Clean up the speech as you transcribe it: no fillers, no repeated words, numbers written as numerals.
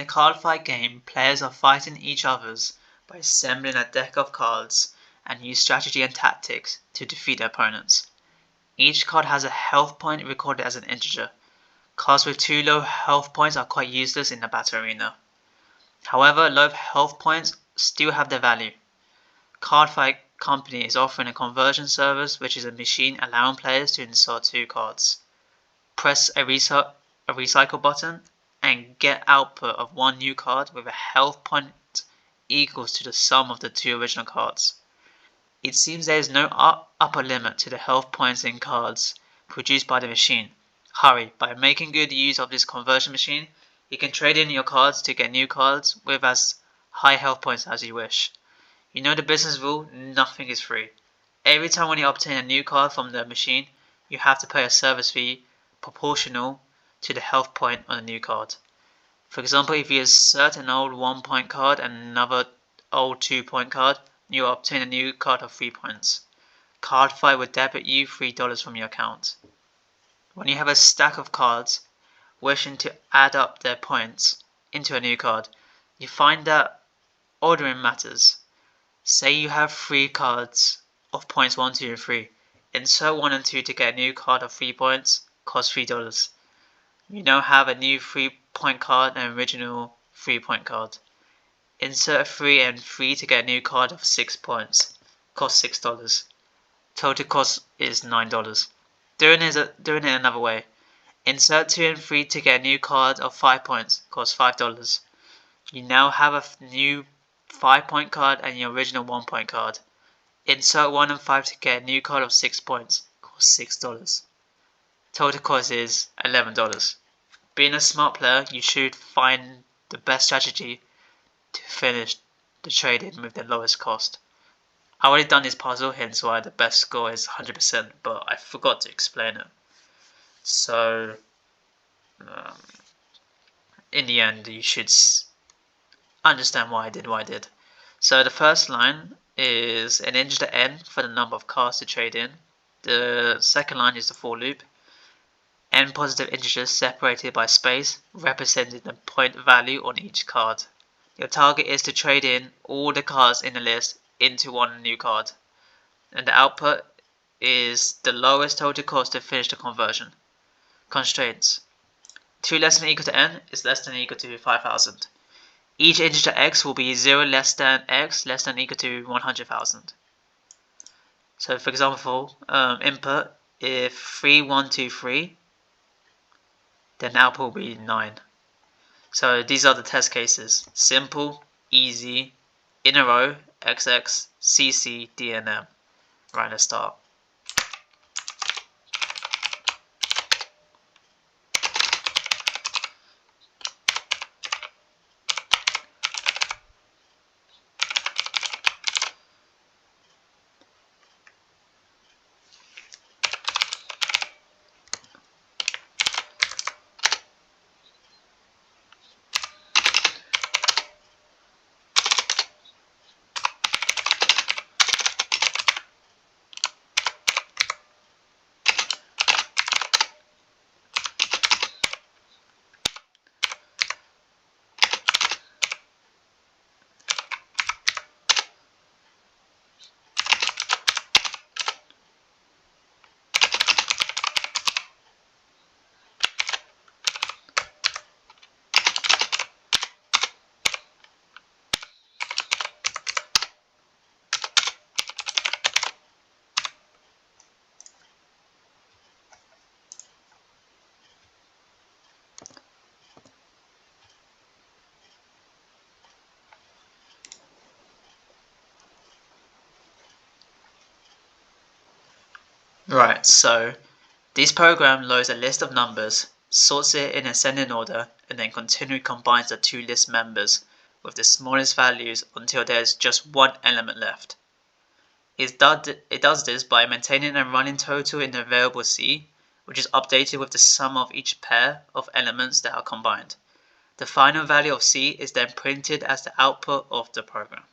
a card fight game, players are fighting each others by assembling a deck of cards and use strategy and tactics to defeat their opponents. Each card has a health point recorded as an integer. Cards with too low health points are quite useless in the battle arena. However, low health points still have their value. Card Fight Company is offering a conversion service, which is a machine allowing players to insert two cards. Press a recycle button and get output of one new card with a health point equals to the sum of the two original cards. It seems there is no upper limit to the health points in cards produced by the machine. Hurry, by making good use of this conversion machine, you can trade in your cards to get new cards with as high health points as you wish. You know the business rule, nothing is free. Every time when you obtain a new card from the machine, you have to pay a service fee proportional to the health point on the new card. For example, if you insert an old 1 point card and another old 2 point card, you will obtain a new card of 3 points. Card Fight will debit you $3 from your account. When you have a stack of cards, wishing to add up their points into a new card, you find that ordering matters. Say you have 3 cards of points 1, 2, and 3. Insert 1 and 2 to get a new card of 3 points, costs $3. You now have a new 3 point card and an original 3 point card. Insert 3 and 3 to get a new card of 6 points, costs $6. Total cost is $9. Doing it another way. Insert 2 and 3 to get a new card of 5 points, costs $5. You now have a new 5 point card and your original 1 point card. Insert 1 and 5 to get a new card of 6 points, costs $6. Total cost is $11. Being a smart player, you should find the best strategy to finish the trade-in with the lowest cost. I already done this puzzle, hence why the best score is 100%, but I forgot to explain it. So, in the end, you should understand why I did what I did. So the first line is an integer n for the number of cards to trade in. The second line is the for loop. N positive integers separated by space, representing the point value on each card. Your target is to trade in all the cards in the list into one new card. And the output is the lowest total cost to finish the conversion. Constraints. 2 less than or equal to n is less than or equal to 5,000. Each integer x will be 0 less than x less than or equal to 100,000. So for example, input, if 3123, then output will be 9. So these are the test cases. Simple, easy, in a row, XX, CC, DNM. Right, let's start. Right, so this program loads a list of numbers, sorts it in ascending order, and then continually combines the two list members with the smallest values until there is just one element left. It does this by maintaining a running total in the variable c, which is updated with the sum of each pair of elements that are combined. The final value of c is then printed as the output of the program.